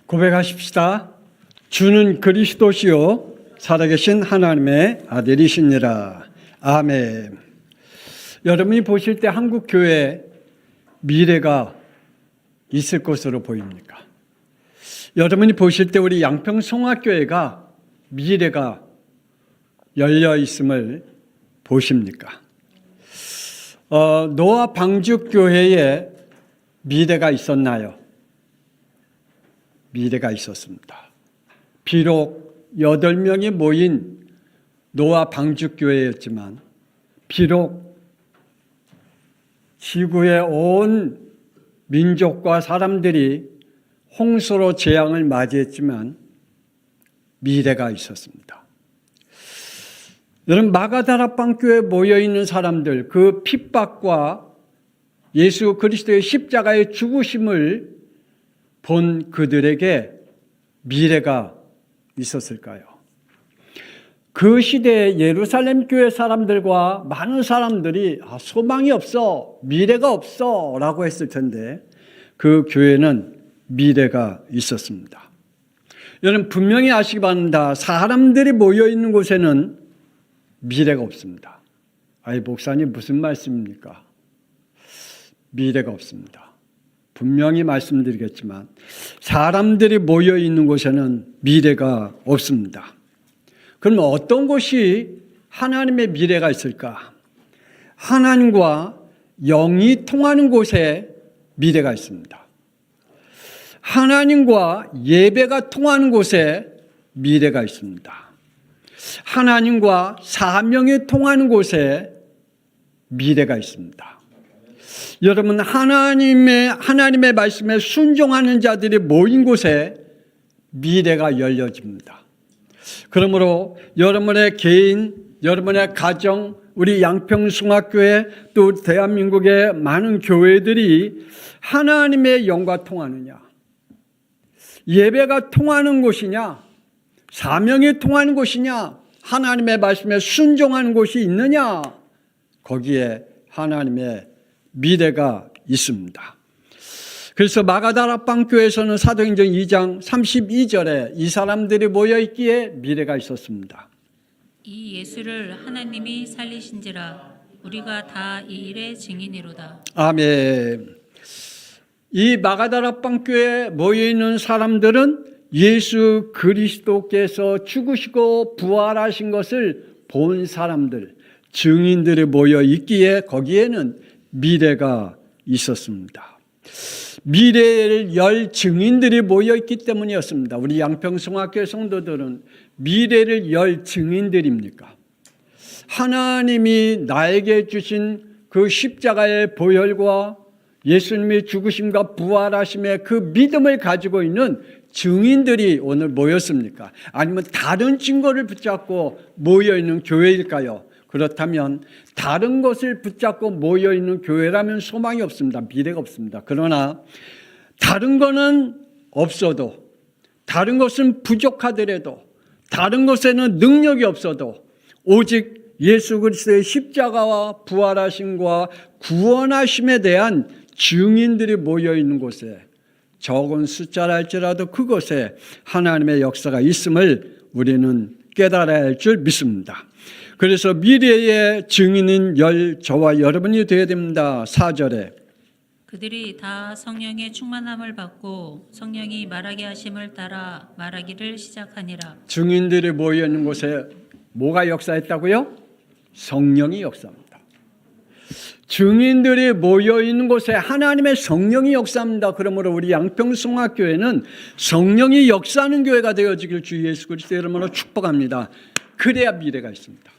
고백하십시다. 주는 그리스도시요 살아계신 하나님의 아들이시니라. 아멘. 여러분이 보실 때 한국 교회 미래가 있을 것으로 보입니까? 여러분이 보실 때 우리 양평송학교회가 미래가 열려 있음을 보십니까? 노아 방주교회에 미래가 있었나요? 미래가 있었습니다. 비록 8명이 모인 노아 방주교회였지만 비록 지구의 온 민족과 사람들이 홍수로 재앙을 맞이했지만 미래가 있었습니다. 여러분, 마가다락방 교회에 모여있는 사람들, 그 핍박과 예수 그리스도의 십자가의 죽으심을 본 그들에게 미래가 있었을까요? 그 시대에 예루살렘 교회 사람들과 많은 사람들이 소망이 없어, 미래가 없어 라고 했을 텐데 그 교회는 미래가 있었습니다. 여러분, 분명히 아시기 바랍니다. 사람들이 모여있는 곳에는 미래가 없습니다. 아이, 목사님 무슨 말씀입니까? 미래가 없습니다. 분명히 말씀드리겠지만 사람들이 모여있는 곳에는 미래가 없습니다. 그럼 어떤 곳이 하나님의 미래가 있을까? 하나님과 영이 통하는 곳에 미래가 있습니다. 하나님과 예배가 통하는 곳에 미래가 있습니다. 하나님과 사명이 통하는 곳에 미래가 있습니다. 여러분, 하나님의 말씀에 순종하는 자들이 모인 곳에 미래가 열려집니다. 그러므로 여러분의 개인, 여러분의 가정, 우리 양평송학교회 또 대한민국의 많은 교회들이 하나님의 영과 통하느냐, 예배가 통하는 곳이냐, 사명이 통하는 곳이냐, 하나님의 말씀에 순종하는 곳이 있느냐, 거기에 하나님의 미래가 있습니다. 그래서 마가다락방 교회에서는 사도행전 2장 32절에 이 사람들이 모여있기에 미래가 있었습니다. 이 예수를 하나님이 살리신지라 우리가 다 이 일의 증인이로다. 아멘. 이 마가다락방 교회에 모여있는 사람들은 예수 그리스도께서 죽으시고 부활하신 것을 본 사람들, 증인들이 모여있기에 거기에는 미래가 있었습니다. 미래를 열 증인들이 모여있기 때문이었습니다. 우리 양평송학교 성도들은 미래를 열 증인들입니까? 하나님이 나에게 주신 그 십자가의 보혈과 예수님의 죽으심과 부활하심의 그 믿음을 가지고 있는 증인들이 오늘 모였습니까? 아니면 다른 증거를 붙잡고 모여있는 교회일까요? 그렇다면 다른 것을 붙잡고 모여있는 교회라면 소망이 없습니다. 미래가 없습니다. 그러나 다른 것은 없어도, 다른 것은 부족하더라도, 다른 것에는 능력이 없어도 오직 예수 그리스도의 십자가와 부활하심과 구원하심에 대한 증인들이 모여있는 곳에, 적은 숫자라 할지라도 그곳에 하나님의 역사가 있음을 우리는 깨달아야 할 줄 믿습니다. 그래서 미래의 증인인 저와 여러분이 되어야 됩니다. 4절에 그들이 다 성령의 충만함을 받고 성령이 말하게 하심을 따라 말하기를 시작하니라. 증인들이 모여있는 곳에 뭐가 역사했다고요? 성령이 역사합니다. 증인들이 모여있는 곳에 하나님의 성령이 역사합니다. 그러므로 우리 양평송학교회는 성령이 역사하는 교회가 되어지길 주 예수 그리스도의 이름으로 축복합니다. 그래야 미래가 있습니다.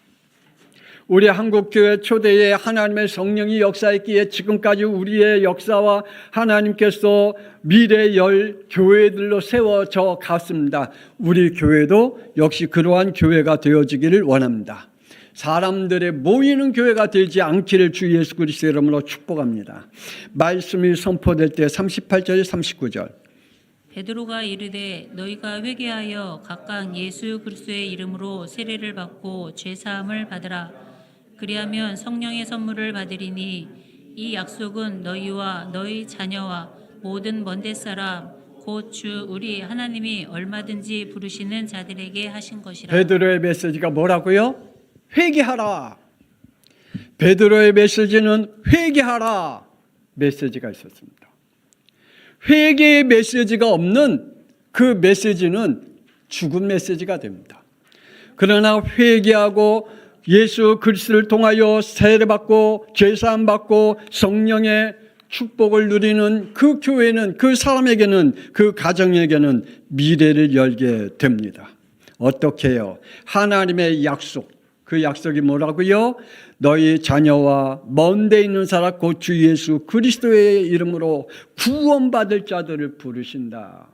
우리 한국교회 초대에 하나님의 성령이 역사했기에 지금까지 우리의 역사와 하나님께서 미래 열 교회들로 세워져 갔습니다. 우리 교회도 역시 그러한 교회가 되어지기를 원합니다. 사람들의 모이는 교회가 되지 않기를 주 예수 그리스도의 이름으로 축복합니다. 말씀이 선포될 때 38절 39절 베드로가 이르되 너희가 회개하여 각각 예수 그리스도의 이름으로 세례를 받고 죄 사함을 받으라. 그리하면 성령의 선물을 받으리니 이 약속은 너희와 너희 자녀와 모든 먼데 사람 곧 주 우리 하나님이 얼마든지 부르시는 자들에게 하신 것이라. 베드로의 메시지가 뭐라고요? 회개하라. 베드로의 메시지는 회개하라 메시지가 있었습니다. 회개의 메시지가 없는 그 메시지는 죽은 메시지가 됩니다. 그러나 회개하고 예수 그리스도를 통하여 세례받고 죄사함 받고 성령의 축복을 누리는 그 교회는, 그 사람에게는, 그 가정에게는 미래를 열게 됩니다. 어떻게 해요? 하나님의 약속, 그 약속이 뭐라고요? 너희 자녀와 먼 데 있는 사람 곧 주 예수 그리스도의 이름으로 구원받을 자들을 부르신다.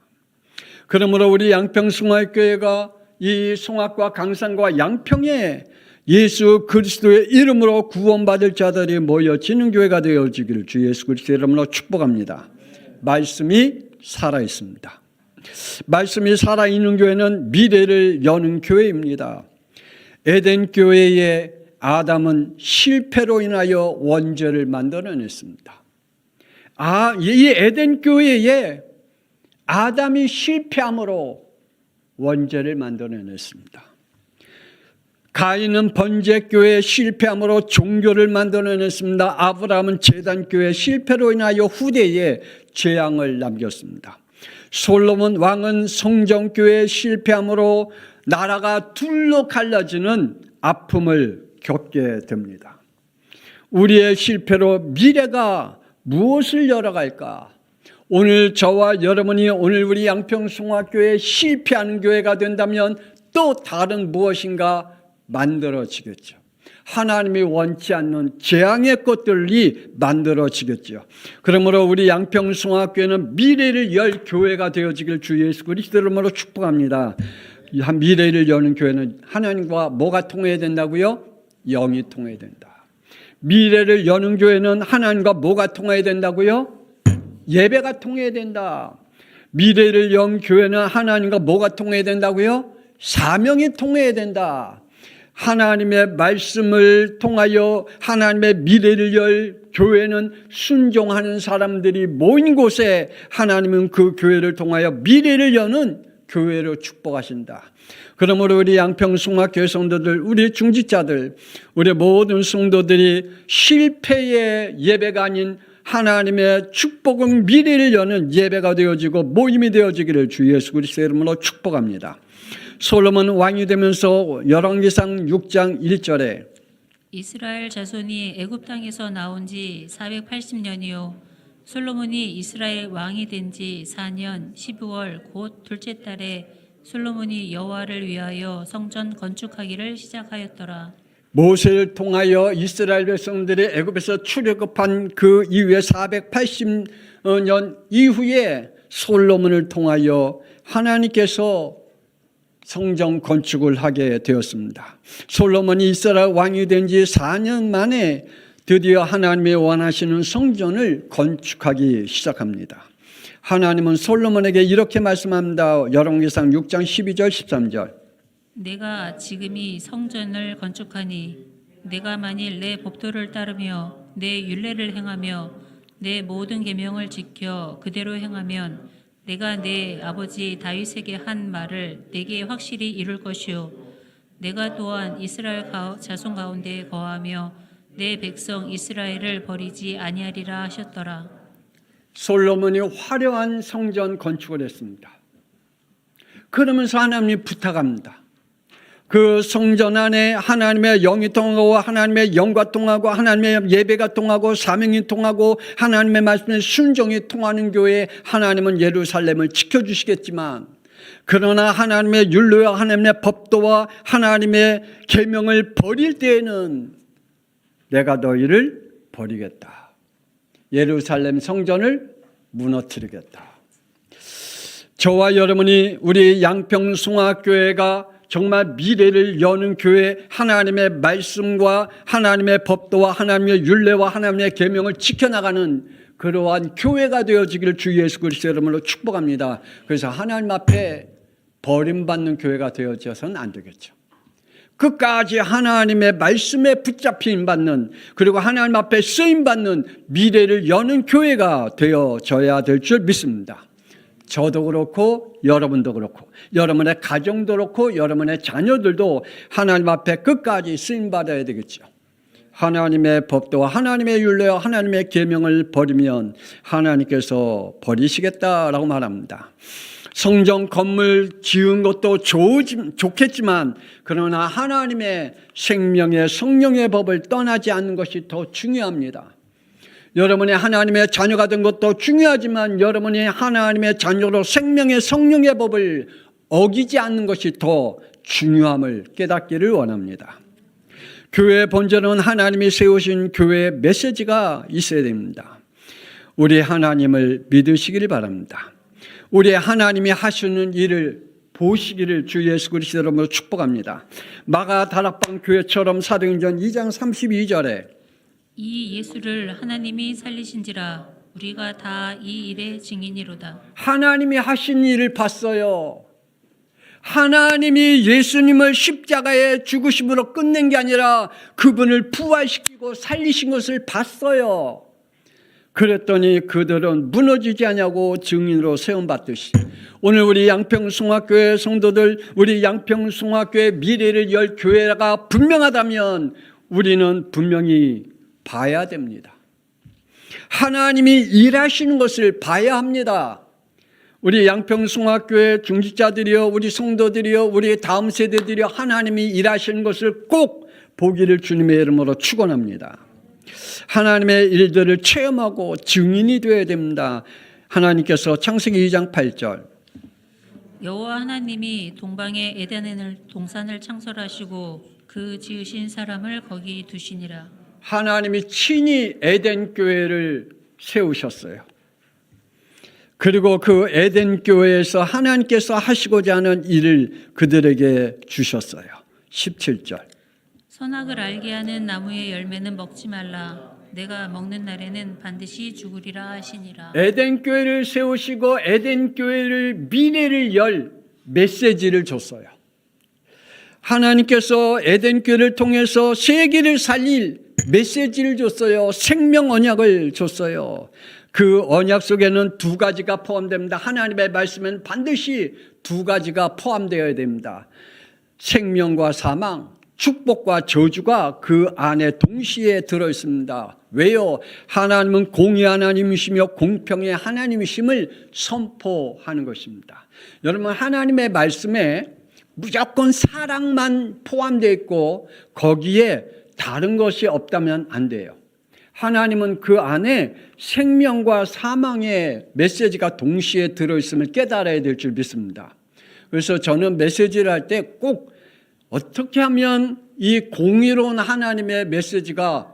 그러므로 우리 양평송화교회가 이 송악과 강산과 양평에 예수 그리스도의 이름으로 구원받을 자들이 모여지는 교회가 되어지기를 주 예수 그리스도의 이름으로 축복합니다. 말씀이 살아있습니다. 말씀이 살아있는 교회는 미래를 여는 교회입니다. 에덴 교회의 아담은 실패로 인하여 원죄를 만들어냈습니다. 이 에덴 교회에 아담이 실패함으로 원죄를 만들어냈습니다. 가인은 번제교회의 실패함으로 종교를 만들어냈습니다. 아브라함은 제단교회의 실패로 인하여 후대에 재앙을 남겼습니다. 솔로몬 왕은 성전교회의 실패함으로 나라가 둘로 갈라지는 아픔을 겪게 됩니다. 우리의 실패로 미래가 무엇을 열어갈까? 오늘 저와 여러분이 오늘 우리 양평송화교회에 실패하는 교회가 된다면 또 다른 무엇인가 만들어지겠죠. 하나님이 원치 않는 재앙의 것들이 만들어지겠죠. 그러므로 우리 양평송화교회는 미래를 열 교회가 되어지길 주 예수 그리스도 이름으로 축복합니다. 미래를 여는 교회는 하나님과 뭐가 통해야 된다고요? 영이 통해야 된다. 미래를 여는 교회는 하나님과 뭐가 통해야 된다고요? 예배가 통해야 된다. 미래를 연 교회는 하나님과 뭐가 통해야 된다고요? 사명이 통해야 된다. 하나님의 말씀을 통하여 하나님의 미래를 열 교회는 순종하는 사람들이 모인 곳에 하나님은 그 교회를 통하여 미래를 여는 교회로 축복하신다. 그러므로 우리 양평송화교회 성도들, 우리 중직자들, 우리 모든 성도들이 실패의 예배가 아닌 하나님의 축복은 미래를 여는 예배가 되어지고 모임이 되어지기를 주 예수 그리스도의 이름으로 축복합니다. 솔로몬 왕이 되면서 열왕기상 6장 1절에 이스라엘 자손이 애굽 땅에서 나온 지 480년이요 솔로몬이 이스라엘 왕이 된 지 4년 12월 곧 둘째 달에 솔로몬이 여호와를 위하여 성전 건축하기를 시작하였더라. 모세를 통하여 이스라엘 백성들이 애굽에서 출애굽한 그 이후에 480년 이후에 솔로몬을 통하여 하나님께서 성전 건축을 하게 되었습니다. 솔로몬이 이스라엘 왕이 된 지 4년 만에 드디어 하나님이 원하시는 성전을 건축하기 시작합니다. 하나님은 솔로몬에게 이렇게 말씀합니다. 열왕기상 6장 12절 13절 내가 지금이 성전을 건축하니 내가 만일 내 법도를 따르며 내 율례를 행하며 내 모든 계명을 지켜 그대로 행하면 내가 내 아버지 다윗에게 한 말을 내게 확실히 이룰 것이요 내가 또한 이스라엘 자손 가운데 거하며 내 백성 이스라엘을 버리지 아니하리라 하셨더라. 솔로몬이 화려한 성전 건축을 했습니다. 그러면서 하나님이 부탁합니다. 그 성전 안에 하나님의 영이 통하고 하나님의 영과 통하고 하나님의 예배가 통하고 사명이 통하고 하나님의 말씀에 순종이 통하는 교회에 하나님은 예루살렘을 지켜주시겠지만 그러나 하나님의 율례와 하나님의 법도와 하나님의 계명을 버릴 때에는 내가 너희를 버리겠다. 예루살렘 성전을 무너뜨리겠다. 저와 여러분이 우리 양평송화교회가 정말 미래를 여는 교회, 하나님의 말씀과 하나님의 법도와 하나님의 율례와 하나님의 계명을 지켜나가는 그러한 교회가 되어지기를 주 예수 그리스도의 이름으로 축복합니다. 그래서 하나님 앞에 버림받는 교회가 되어져서는 안 되겠죠. 끝까지 하나님의 말씀에 붙잡힘 받는 그리고 하나님 앞에 쓰임 받는 미래를 여는 교회가 되어져야 될 줄 믿습니다. 저도 그렇고 여러분도 그렇고 여러분의 가정도 그렇고 여러분의 자녀들도 하나님 앞에 끝까지 쓰임받아야 되겠죠. 하나님의 법도와 하나님의 율례와 하나님의 계명을 버리면 하나님께서 버리시겠다라고 말합니다. 성전 건물 지은 것도 좋겠지만 그러나 하나님의 생명의 성령의 법을 떠나지 않는 것이 더 중요합니다. 여러분이 하나님의 자녀가 된 것도 중요하지만 여러분이 하나님의 자녀로 생명의 성령의 법을 어기지 않는 것이 더 중요함을 깨닫기를 원합니다. 교회의 본질은 하나님이 세우신 교회의 메시지가 있어야 됩니다. 우리 하나님을 믿으시길 바랍니다. 우리 하나님이 하시는 일을 보시기를 주 예수 그리스도 이름으로 축복합니다. 마가 다락방 교회처럼 사도행전 2장 32절에 이 예수를 하나님이 살리신지라 우리가 다 이 일의 증인이로다. 하나님이 하신 일을 봤어요. 하나님이 예수님을 십자가에 죽으심으로 끝낸 게 아니라 그분을 부활시키고 살리신 것을 봤어요. 그랬더니 그들은 무너지지 않냐고 증인으로 세움받듯이 오늘 우리 양평송학교의 성도들, 우리 양평송학교의 미래를 열 교회가 분명하다면 우리는 분명히 봐야 됩니다. 하나님이 일하시는 것을 봐야 합니다. 우리 양평송학교의 중직자들이여, 우리 성도들이여, 우리 다음 세대들이여 하나님이 일하시는 것을 꼭 보기를 주님의 이름으로 축원합니다. 하나님의 일들을 체험하고 증인이 되어야 됩니다. 하나님께서 창세기 2장 8절 여호와 하나님이 동방에 에덴을 동산을 창설하시고 그 지으신 사람을 거기 두시니라. 하나님이 친히 에덴 교회를 세우셨어요. 그리고 그 에덴 교회에서 하나님께서 하시고자 하는 일을 그들에게 주셨어요. 17절 선악을 알게 하는 나무의 열매는 먹지 말라. 내가 먹는 날에는 반드시 죽으리라 하시니라. 에덴 교회를 세우시고 에덴 교회를 미래를 열 메시지를 줬어요. 하나님께서 에덴 교회를 통해서 세계를 살릴 메시지를 줬어요. 생명 언약을 줬어요. 그 언약 속에는 두 가지가 포함됩니다. 하나님의 말씀에는 반드시 두 가지가 포함되어야 됩니다. 생명과 사망, 축복과 저주가 그 안에 동시에 들어있습니다. 왜요? 하나님은 공의 하나님이시며 공평의 하나님이심을 선포하는 것입니다. 여러분, 하나님의 말씀에 무조건 사랑만 포함되어 있고 거기에 다른 것이 없다면 안 돼요. 하나님은 그 안에 생명과 사망의 메시지가 동시에 들어있음을 깨달아야 될 줄 믿습니다. 그래서 저는 메시지를 할 때 꼭 어떻게 하면 이 공의로운 하나님의 메시지가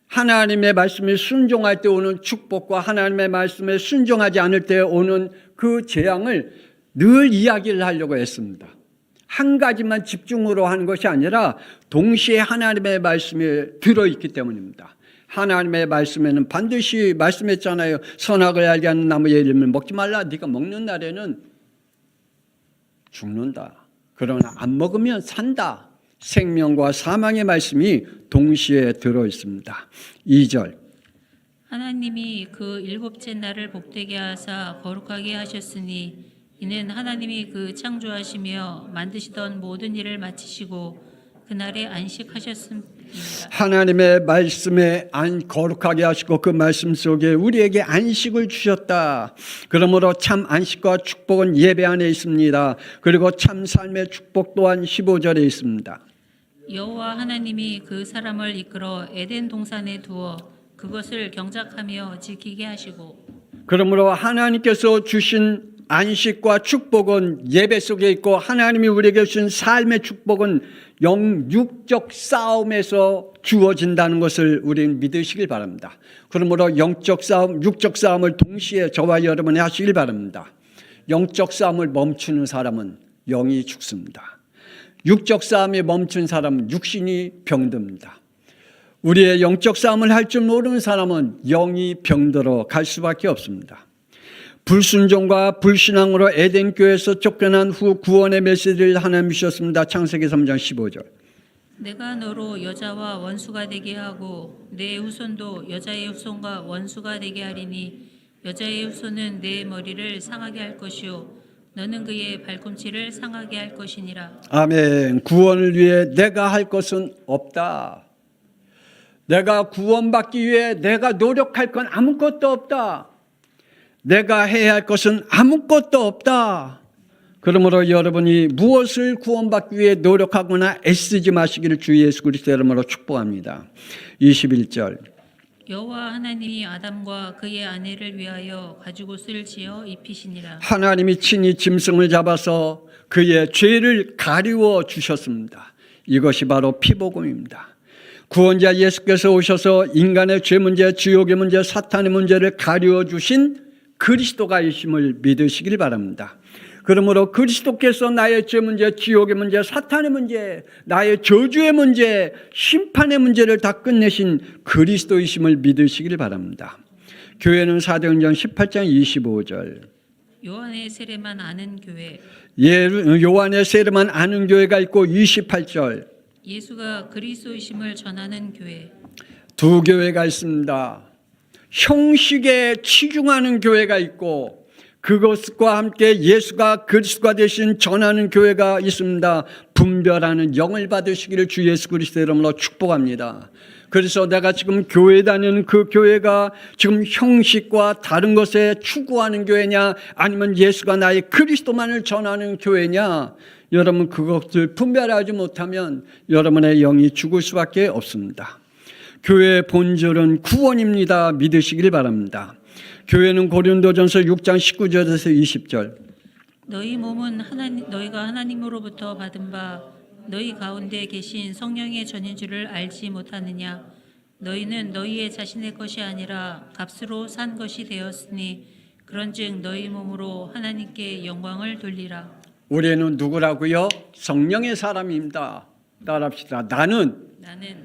하나님의 말씀에 순종할 때 오는 축복과 하나님의 말씀에 순종하지 않을 때 오는 그 재앙을 늘 이야기를 하려고 했습니다. 한 가지만 집중으로 하는 것이 아니라 동시에 하나님의 말씀에 들어있기 때문입니다. 하나님의 말씀에는 반드시 말씀했잖아요. 선악을 알게 하는 나무의 열매를 먹지 말라. 네가 먹는 날에는 죽는다. 그러나 안 먹으면 산다. 생명과 사망의 말씀이 동시에 들어있습니다. 2절 하나님이 그 일곱째 날을 복되게 하사 거룩하게 하셨으니 이는 하나님이 그 창조하시며 만드시던 모든 일을 마치시고 그날에 안식하셨음이니라. 하나님의 말씀에 거룩하게 하시고 그 말씀 속에 우리에게 안식을 주셨다. 그러므로 참 안식과 축복은 예배 안에 있습니다. 그리고 참 삶의 축복 또한 15절에 있습니다. 여호와 하나님이 그 사람을 이끌어 에덴 동산에 두어 그것을 경작하며 지키게 하시고 그러므로 하나님께서 주신 안식과 축복은 예배 속에 있고 하나님이 우리에게 주신 삶의 축복은 영육적 싸움에서 주어진다는 것을 우리는 믿으시길 바랍니다. 그러므로 영적 싸움, 육적 싸움을 동시에 저와 여러분이 하시길 바랍니다. 영적 싸움을 멈추는 사람은 영이 죽습니다. 육적 싸움이 멈춘 사람은 육신이 병듭니다. 우리의 영적 싸움을 할 줄 모르는 사람은 영이 병들어 갈 수밖에 없습니다. 불순종과 불신앙으로 에덴교에서 쫓겨난 후 구원의 메시지를 하나님 주셨습니다. 창세기 3장 15절 내가 너로 여자와 원수가 되게 하고 내 후손도 여자의 후손과 원수가 되게 하리니 여자의 후손은 내 머리를 상하게 할 것이요 너는 그의 발꿈치를 상하게 할 것이니라. 아멘. 구원을 위해 내가 할 것은 없다. 내가 구원받기 위해 내가 노력할 건 아무것도 없다. 내가 해야 할 것은 아무것도 없다. 그러므로 여러분이 무엇을 구원받기 위해 노력하거나 애쓰지 마시기를 주 예수 그리스도의 이름으로 축복합니다. 21절. 여호와 하나님이 아담과 그의 아내를 위하여 가죽옷을 지어 입히시니라. 하나님이 친히 짐승을 잡아서 그의 죄를 가리워 주셨습니다. 이것이 바로 피복음입니다. 구원자 예수께서 오셔서 인간의 죄 문제, 지옥의 문제, 사탄의 문제를 가리워 주신 그리스도가 이심을 믿으시길 바랍니다. 그러므로 그리스도께서 나의 죄 문제, 지옥의 문제, 사탄의 문제, 나의 저주의 문제, 심판의 문제를 다 끝내신 그리스도이심을 믿으시길 바랍니다. 교회는 사도행전 18장 25절. 요한의 세례만 아는 교회. 요한의 세례만 아는 교회가 있고 28절. 예수가 그리스도이심을 전하는 교회. 두 교회가 있습니다. 형식에 치중하는 교회가 있고 그것과 함께 예수가 그리스도가 되신 전하는 교회가 있습니다. 분별하는 영을 받으시기를 주 예수 그리스도의 이름으로 축복합니다. 그래서 내가 지금 교회 다니는 그 교회가 지금 형식과 다른 것에 추구하는 교회냐 아니면 예수가 나의 그리스도만을 전하는 교회냐, 여러분 그것을 분별하지 못하면 여러분의 영이 죽을 수밖에 없습니다. 교회의 본질은 구원입니다. 믿으시길 바랍니다. 교회는 고린도전서 6장 19절에서 20절. 너희 몸은 너희가 하나님으로부터 받은 바 너희 가운데 계신 성령의 전인 줄을 알지 못하느냐. 너희는 너희의 자신의 것이 아니라 값으로 산 것이 되었으니 그런즉 너희 몸으로 하나님께 영광을 돌리라. 우리는 누구라고요? 성령의 사람입니다. 따라합시다. 나는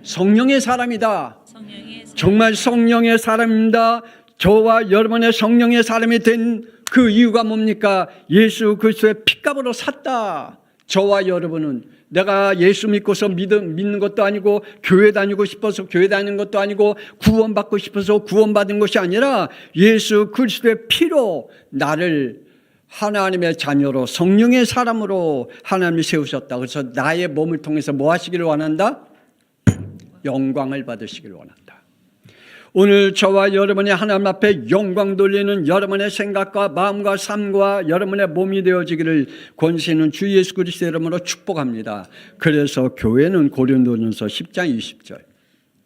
성령의 사람이다. 성령의 사람. 정말 성령의 사람입니다. 저와 여러분의 성령의 사람이 된 그 이유가 뭡니까? 예수 그리스도의 핏값으로 샀다. 저와 여러분은 내가 예수 믿고서 믿는 것도 아니고 교회 다니고 싶어서 교회 다니는 것도 아니고 구원받고 싶어서 구원받은 것이 아니라 예수 그리스도의 피로 나를 하나님의 자녀로 성령의 사람으로 하나님이 세우셨다. 그래서 나의 몸을 통해서 뭐 하시기를 원한다? 영광을 받으시기를 원한다. 오늘 저와 여러분이 하나님 앞에 영광 돌리는 여러분의 생각과 마음과 삶과 여러분의 몸이 되어지기를 권세 있는 주 예수 그리스도의 이름으로 축복합니다. 그래서 교회는 고린도전서 10장 20절.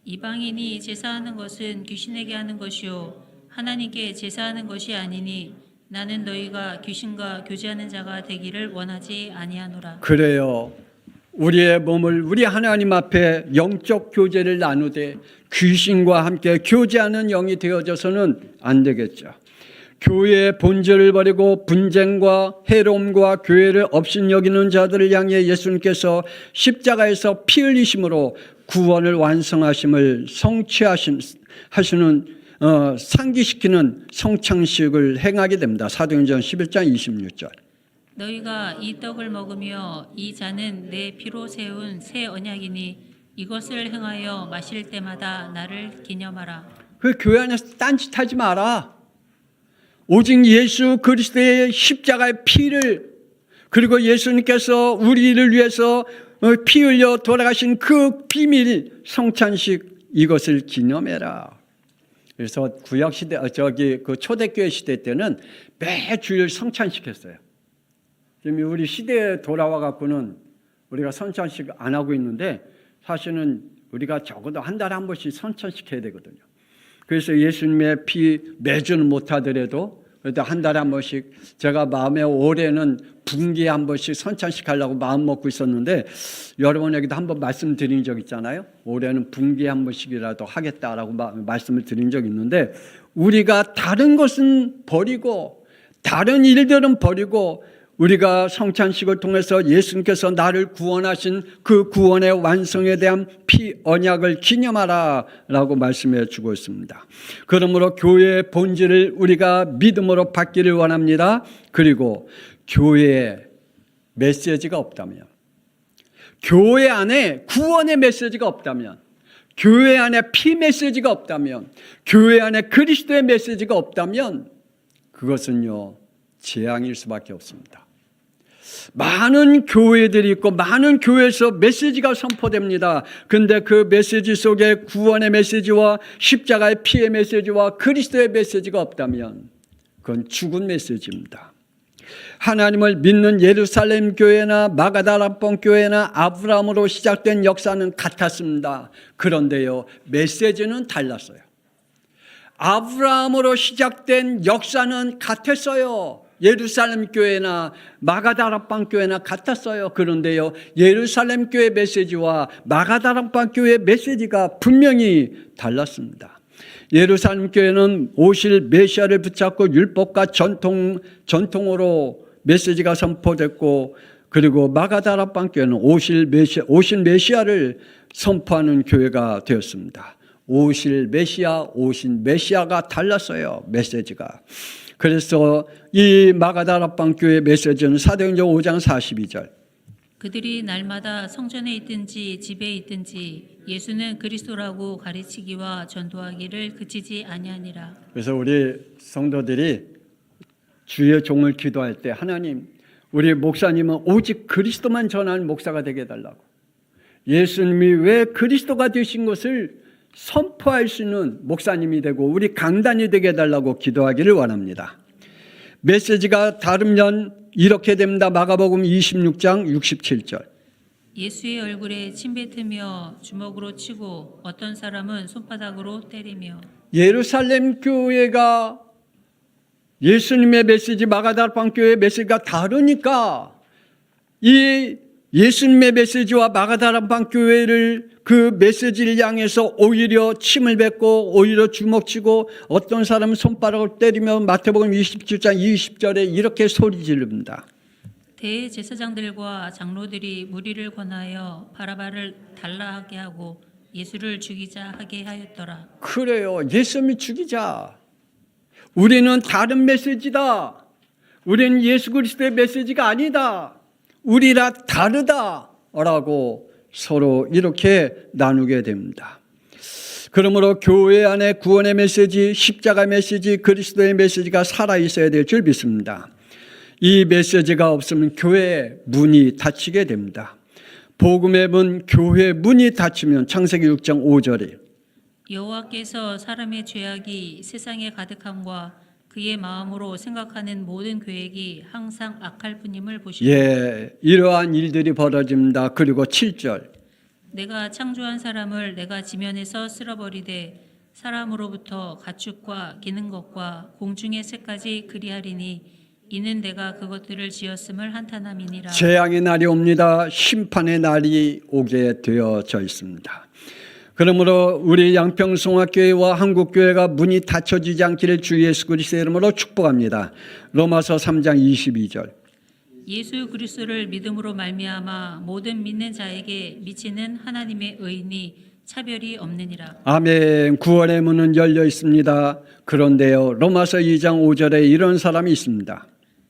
이방인이 제사하는 것은 귀신에게 하는 것이요 하나님께 제사하는 것이 아니니 나는 너희가 귀신과 교제하는 자가 되기를 원하지 아니하노라. 그래요. 우리의 몸을 우리 하나님 앞에 영적 교제를 나누되 귀신과 함께 교제하는 영이 되어져서는 안 되겠죠. 교회의 본질을 버리고 분쟁과 해로움과 교회를 업신여기는 자들을 향해 예수님께서 십자가에서 피 흘리심으로 구원을 완성하심을 상기시키는 성창식을 행하게 됩니다. 사도행전 11장 26절. 너희가 이 떡을 먹으며 이 잔은 내 피로 세운 새 언약이니 이것을 행하여 마실 때마다 나를 기념하라. 그 교회 안에서 딴짓하지 마라. 오직 예수 그리스도의 십자가의 피를, 그리고 예수님께서 우리를 위해서 피 흘려 돌아가신 그 비밀 성찬식, 이것을 기념해라. 그래서 구약 시대, 그 초대교회 시대 때는 매 주일 성찬식 했어요. 지금 우리 시대에 돌아와 갖고는 우리가 성찬식 안 하고 있는데 사실은 우리가 적어도 한 달에 한 번씩 성찬식 해야 되거든요. 그래서 예수님의 피 매주는 못하더라도 그래도 한 달에 한 번씩, 제가 마음에 올해는 분기에 한 번씩 성찬식 하려고 마음 먹고 있었는데 여러분에게도 한번 말씀드린 적 있잖아요. 올해는 분기에 한 번씩이라도 하겠다라고 말씀을 드린 적 있는데, 우리가 다른 것은 버리고 다른 일들은 버리고 우리가 성찬식을 통해서 예수님께서 나를 구원하신 그 구원의 완성에 대한 피 언약을 기념하라 라고 말씀해 주고 있습니다. 그러므로 교회의 본질을 우리가 믿음으로 받기를 원합니다. 그리고 교회에 메시지가 없다면, 교회 안에 구원의 메시지가 없다면, 교회 안에 피 메시지가 없다면, 교회 안에 그리스도의 메시지가 없다면 그것은요, 재앙일 수밖에 없습니다. 많은 교회들이 있고 많은 교회에서 메시지가 선포됩니다. 근데 그 메시지 속에 구원의 메시지와 십자가의 피의 메시지와 그리스도의 메시지가 없다면 그건 죽은 메시지입니다. 하나님을 믿는 예루살렘 교회나 마가다라봉 교회나 아브라함으로 시작된 역사는 같았습니다. 그런데요, 메시지는 달랐어요. 아브라함으로 시작된 역사는 같았어요. 예루살렘 교회나 마가다락방 교회나 같았어요. 그런데요, 예루살렘 교회 메시지와 마가다락방 교회 메시지가 분명히 달랐습니다. 예루살렘 교회는 오실 메시아를 붙잡고 율법과 전통으로 메시지가 선포됐고, 그리고 마가다락방 교회는 오신 메시아를 선포하는 교회가 되었습니다. 오신 메시아가 달랐어요. 메시지가. 그래서 이 마가다락방 교회 메시지는 사도행전 5장 42절. 그들이 날마다 성전에 있든지 집에 있든지 예수는 그리스도라고 가르치기와 전도하기를 그치지 아니하니라. 그래서 우리 성도들이 주의 종을 기도할 때, 하나님, 우리 목사님은 오직 그리스도만 전하는 목사가 되게 해달라고, 예수님이 왜 그리스도가 되신 것을 선포할 수 있는 목사님이 되고 우리 강단이 되게 해달라고 기도하기를 원합니다. 메시지가 다르면 이렇게 됩니다. 마가복음 26장 67절. 예수의 얼굴에 침 뱉으며 주먹으로 치고 어떤 사람은 손바닥으로 때리며. 예루살렘 교회가 예수님의 메시지, 마가다락방 교회의 메시지가 다르니까 이 예수님의 메시지와 마가다락방 교회를 그 메시지를 향해서 오히려 침을 뱉고 오히려 주먹치고 어떤 사람은 손바닥을 때리며 마태복음 27장 20절에 이렇게 소리 지릅니다. 대제사장들과 장로들이 무리를 권하여 바라바를 달라하게 하고 예수를 죽이자 하게 하였더라. 그래요. 예수님을 죽이자. 우리는 다른 메시지다. 우리는 예수 그리스도의 메시지가 아니다. 우리라 다르다라고 서로 이렇게 나누게 됩니다. 그러므로 교회 안에 구원의 메시지, 십자가 메시지, 그리스도의 메시지가 살아있어야 될 줄 믿습니다. 이 메시지가 없으면 교회의 문이 닫히게 됩니다. 복음의 문, 교회의 문이 닫히면 창세기 6장 5절에 여호와께서 사람의 죄악이 세상에 가득함과 그의 마음으로 생각하는 모든 계획이 항상 악할 뿐임을 보시고. 이러한 일들이 벌어집니다. 그리고 7절. 내가 창조한 사람을 내가 지면에서 쓸어버리되 사람으로부터 가축과 기는 것과 공중의 새까지 그리하리니 이는 내가 그것들을 지었음을 한탄함이니라. 재앙의 날이 옵니다. 심판의 날이 오게 되어져 있습니다. 그러므로 우리 양평송학교회와 한국교회가 문이 닫혀지지 않기를 주 예수 그리스도의 이름으로 축복합니다. 로마서 3장 22절. 예수 그리스도를 믿음으로 말미암아 모든 믿는 자에게 미치는 하나님의 의인이 차별이 없느니라. 아멘. 구원의 문은 열려 있습니다. 그런데요, 로마서 2장 5절에 이런 사람이 있습니다.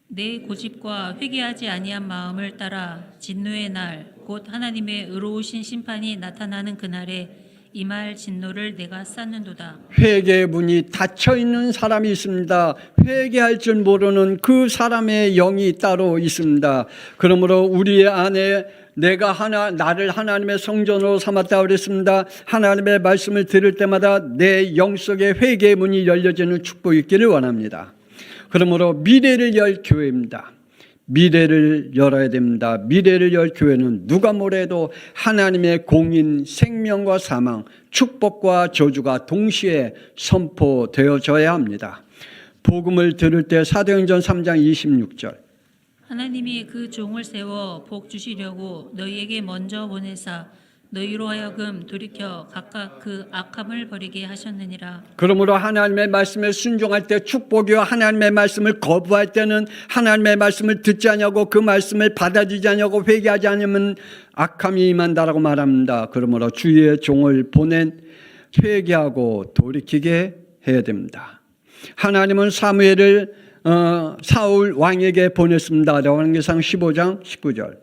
내 고집과 회개하지 아니한 마음을 따라 진노의 날 곧 하나님의 의로우신 심판이 나타나는 그날에 임할 진노를 내가 쌓는도다. 회개의 문이 닫혀 있는 사람이 있습니다. 회개할 줄 모르는 그 사람의 영이 따로 있습니다. 그러므로 우리 안에 나를 하나님의 성전으로 삼았다 그랬습니다. 하나님의 말씀을 들을 때마다 내 영 속에 회개의 문이 열려지는 축복이 있기를 원합니다. 그러므로 미래를 열 교회입니다. 미래를 열어야 됩니다. 미래를 열 교회는 누가 뭐래도 하나님의 공인, 생명과 사망, 축복과 저주가 동시에 선포되어져야 합니다. 복음을 들을 때 사도행전 3장 26절. 하나님이 그 종을 세워 복 주시려고 너희에게 먼저 보내사 너희로 하여금 돌이켜 각각 그 악함을 버리게 하셨느니라. 그러므로 하나님의 말씀에 순종할 때 축복이요, 하나님의 말씀을 거부할 때는 하나님의 말씀을 듣지 않냐고 그 말씀을 받아들이지 않냐고 회개하지 않으면 악함이 임한다라고 말합니다. 그러므로 주의 종을 보낸 회개하고 돌이키게 해야 됩니다. 하나님은 사무엘을 사울 왕에게 보냈습니다. 레위기상 15장 19절.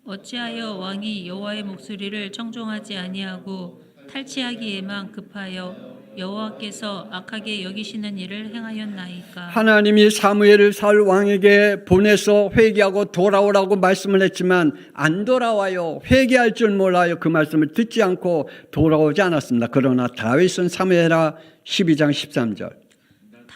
어찌하여 왕이 여호와의 목소리를 청종하지 아니하고 탈취하기에만 급하여 여호와께서 악하게 여기시는 일을 행하였나이까. 하나님이 사무엘을 사울 왕에게 보내서 회개하고 돌아오라고 말씀을 했지만 안 돌아와요. 회개할 줄 몰라요. 그 말씀을 듣지 않고 돌아오지 않았습니다. 그러나 다윗은 사무엘하 12장 13절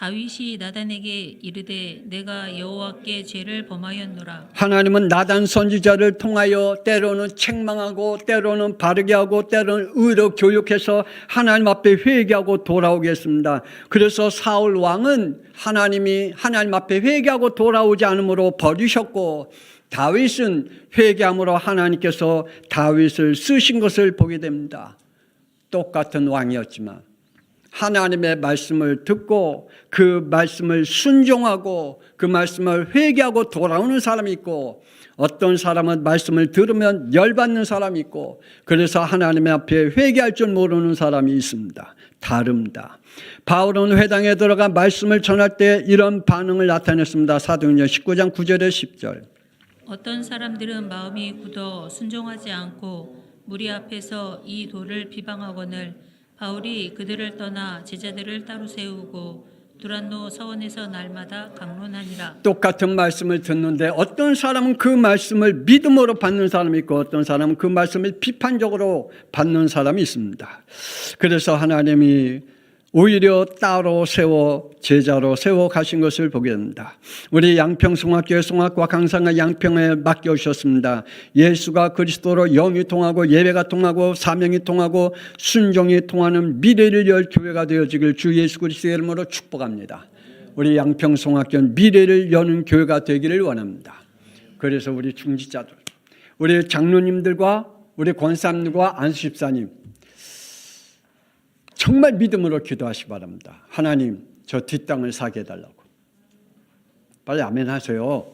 다윗이 나단에게 이르되 내가 여호와께 죄를 범하였노라. 하나님은 나단 선지자를 통하여 때로는 책망하고 때로는 바르게 하고 때로는 의로 교육해서 하나님 앞에 회개하고 돌아오게 했습니다. 그래서 사울 왕은 하나님이 하나님 앞에 회개하고 돌아오지 않으므로 버리셨고, 다윗은 회개함으로 하나님께서 다윗을 쓰신 것을 보게 됩니다. 똑같은 왕이었지만 하나님의 말씀을 듣고 그 말씀을 순종하고 그 말씀을 회개하고 돌아오는 사람이 있고, 어떤 사람은 말씀을 들으면 열받는 사람이 있고, 그래서 하나님의 앞에 회개할 줄 모르는 사람이 있습니다. 다릅니다. 바울은 회당에 들어가 말씀을 전할 때 이런 반응을 나타냈습니다. 사도행전 19장 9절에 10절. 어떤 사람들은 마음이 굳어 순종하지 않고 무리 앞에서 이 도를 비방하거늘 바울이 그들을 떠나 제자들을 따로 세우고 두란노 서원에서 날마다 강론하니라. 똑같은 말씀을 듣는데 어떤 사람은 그 말씀을 믿음으로 받는 사람이 있고 어떤 사람은 그 말씀을 비판적으로 받는 사람이 있습니다. 그래서 하나님이 오히려 따로 세워 제자로 세워 가신 것을 보게 됩니다. 우리 양평송학교의 송학과 강사가 양평에 맡겨주셨습니다. 예수가 그리스도로 영이 통하고 예배가 통하고 사명이 통하고 순종이 통하는 미래를 열 교회가 되어지길 주 예수 그리스도의 이름으로 축복합니다. 우리 양평송학교는 미래를 여는 교회가 되기를 원합니다. 그래서 우리 중지자들, 우리 장로님들과 우리 권사님과 안수집사님 정말 믿음으로 기도하시기 바랍니다. 하나님, 저 뒷땅을 사게 해달라고. 빨리 아멘 하세요.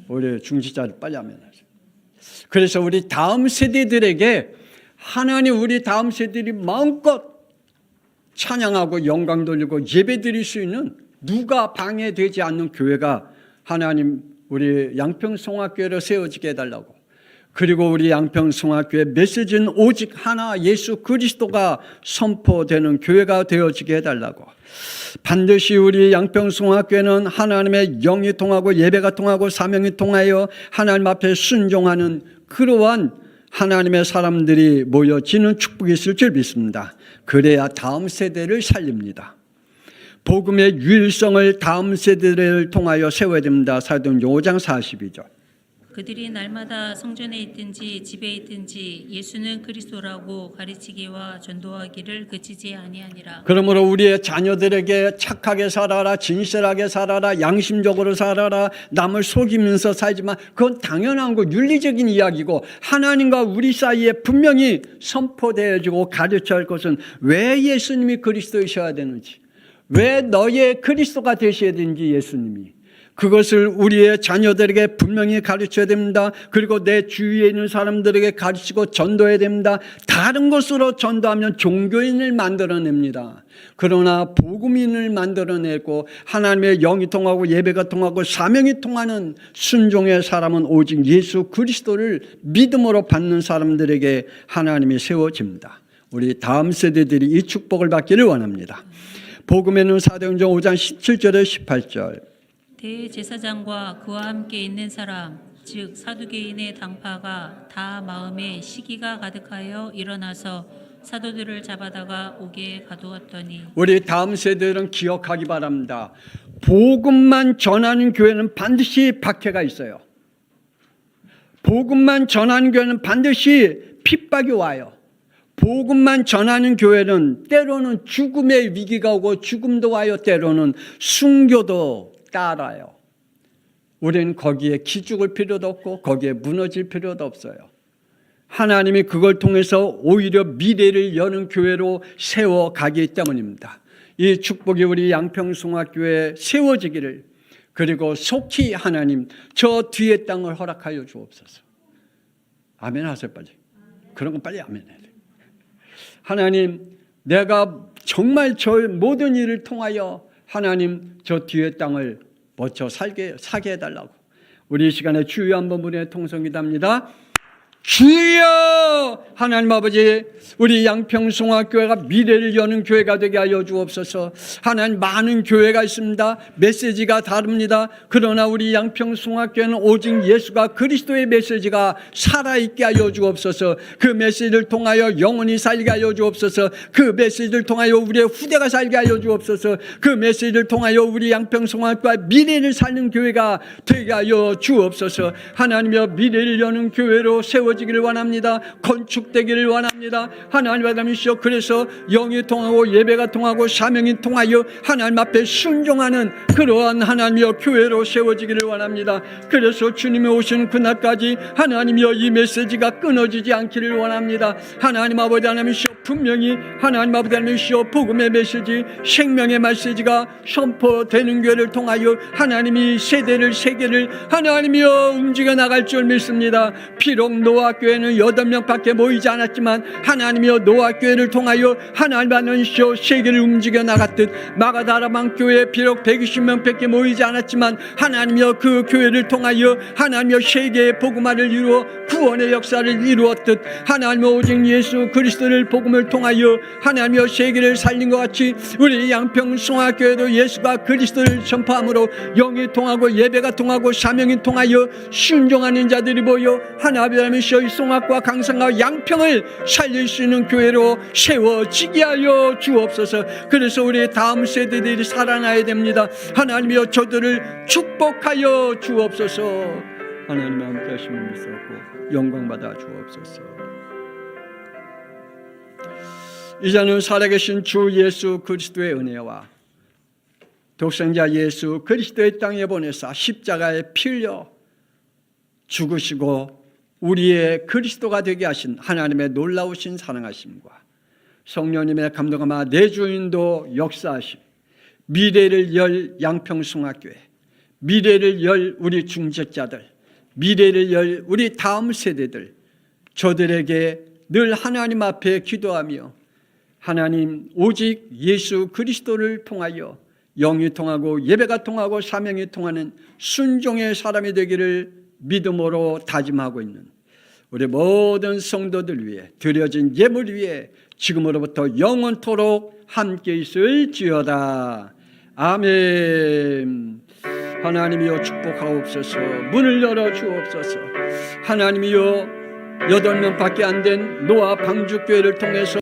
우리 중지자들 빨리 아멘 하세요. 그래서 우리 다음 세대들에게 하나님, 우리 다음 세대들이 마음껏 찬양하고 영광 돌리고 예배 드릴 수 있는, 누가 방해되지 않는 교회가 하나님 우리 양평송학교로 세워지게 해달라고. 그리고 우리 양평송학교의 메시지는 오직 하나, 예수 그리스도가 선포되는 교회가 되어지게 해달라고. 반드시 우리 양평송학교는 하나님의 영이 통하고 예배가 통하고 사명이 통하여 하나님 앞에 순종하는 그러한 하나님의 사람들이 모여지는 축복이 있을 줄 믿습니다. 그래야 다음 세대를 살립니다. 복음의 유일성을 다음 세대를 통하여 세워야 됩니다. 사도행전 5장 42절. 그들이 날마다 성전에 있든지 집에 있든지 예수는 그리스도라고 가르치기와 전도하기를 그치지 아니하니라. 그러므로 우리의 자녀들에게 착하게 살아라, 진실하게 살아라, 양심적으로 살아라, 남을 속이면서 살지만 그건 당연한 거, 윤리적인 이야기고, 하나님과 우리 사이에 분명히 선포되어지고 가르쳐야 할 것은 왜 예수님이 그리스도이셔야 되는지, 왜 너의 그리스도가 되셔야 되는지, 예수님이 그것을 우리의 자녀들에게 분명히 가르쳐야 됩니다. 그리고 내 주위에 있는 사람들에게 가르치고 전도해야 됩니다. 다른 것으로 전도하면 종교인을 만들어냅니다. 그러나 복음인을 만들어내고 하나님의 영이 통하고 예배가 통하고 사명이 통하는 순종의 사람은 오직 예수 그리스도를 믿음으로 받는 사람들에게 하나님이 세워집니다. 우리 다음 세대들이 이 축복을 받기를 원합니다. 복음에는 사도행전 5장 17절에 18절. 대제사장과 그와 함께 있는 사람 즉 사두개인의 당파가 다 마음에 시기가 가득하여 일어나서 사도들을 잡아다가 옥에 가두었더니. 우리 다음 세대들은 기억하기 바랍니다. 복음만 전하는 교회는 반드시 박해가 있어요. 복음만 전하는 교회는 반드시 핍박이 와요. 복음만 전하는 교회는 때로는 죽음의 위기가 오고 죽음도 와요. 때로는 순교도 따라요. 우리는 거기에 기죽을 필요도 없고 거기에 무너질 필요도 없어요. 하나님이 그걸 통해서 오히려 미래를 여는 교회로 세워가기 때문입니다. 이 축복이 우리 양평송학교에 세워지기를, 그리고 속히 하나님 저 뒤에 땅을 허락하여 주옵소서. 아멘 하세요. 빨리. 그런 건 빨리 아멘 해야 돼요. 하나님, 내가 정말 저 모든 일을 통하여 하나님 저 뒤에 땅을 멋져 사게 해달라고. 우리 이 시간에 주여 한번 분의 통성기도합니다. 주여! 하나님 아버지, 우리 양평송화교회가 미래를 여는 교회가 되게 하여 주옵소서. 하나님, 많은 교회가 있습니다. 메시지가 다릅니다. 그러나 우리 양평송화교회는 오직 예수가 그리스도의 메시지가 살아있게 하여 주옵소서. 그 메시지를 통하여 영혼이 살게 하여 주옵소서. 그 메시지를 통하여 우리의 후대가 살게 하여 주옵소서. 그 메시지를 통하여 우리 양평송화교회 미래를 살는 교회가 되게 하여 주옵소서. 하나님이여, 미래를 여는 교회로 세워지기를 원합니다. 건축되기를 원합니다. 하나님 아버지시여, 그래서 영이 통하고 예배가 통하고 사명이 통하여 하나님 앞에 순종하는 그러한 하나님이여 교회로 세워지기를 원합니다. 그래서 주님이 오시는 그날까지 하나님이여 이 메시지가 끊어지지 않기를 원합니다. 하나님 아버지 하나님이시여, 분명히 하나님 아버지 하나님이시여 복음의 메시지, 생명의 메시지가 선포되는 교회를 통하여 하나님이 세계를 하나님이여 움직여 나갈 줄 믿습니다. 비록 노아교회는 8명밖에 모이지 않았지만 하나님이여 노아교회를 통하여 하나님 하나님이시여 세계를 움직여 나갔듯, 마가다라방 교회 비록 120명밖에 모이지 않았지만 하나님이여 그 교회를 통하여 하나님이여 세계의 복음화를 이루어 구원의 역사를 이루었듯, 하나님이여 오직 예수 그리스도를 복음을 통하여 하나님이여 세계를 살린 것 같이 우리 양평송화교회도 예수가 그리스도를 전파함으로 영이 통하고 예배가 통하고 사명이 통하여 순종하는 자들이 보여 하나님이시여 이 송악과 강산과 양평을 살릴 수 있는 교회로 세워지게 하여 주옵소서. 그래서 우리 다음 세대들이 살아나야 됩니다. 하나님이여 저들을 축복하여 주옵소서. 하나님 함께 하심을 믿사옵고 영광받아 주옵소서. 이제는 살아계신 주 예수 그리스도의 은혜와 독생자 예수 그리스도의 땅에 보내사 십자가에 피 흘려 죽으시고 우리의 그리스도가 되게 하신 하나님의 놀라우신 사랑하심과 성령님의 감동하마 내주인도 역사하심, 미래를 열 양평송화교회, 미래를 열 우리 중직자들, 미래를 열 우리 다음 세대들, 저들에게 늘 하나님 앞에 기도하며 하나님 오직 예수 그리스도를 통하여 영이 통하고 예배가 통하고 사명이 통하는 순종의 사람이 되기를 믿음으로 다짐하고 있는 우리 모든 성도들 위해 드려진 예물 위에 지금으로부터 영원토록 함께 있을지어다. 아멘. 하나님이여 축복하옵소서. 문을 열어 주옵소서. 하나님이여 8명밖에 안 된 노아 방주교회를 통해서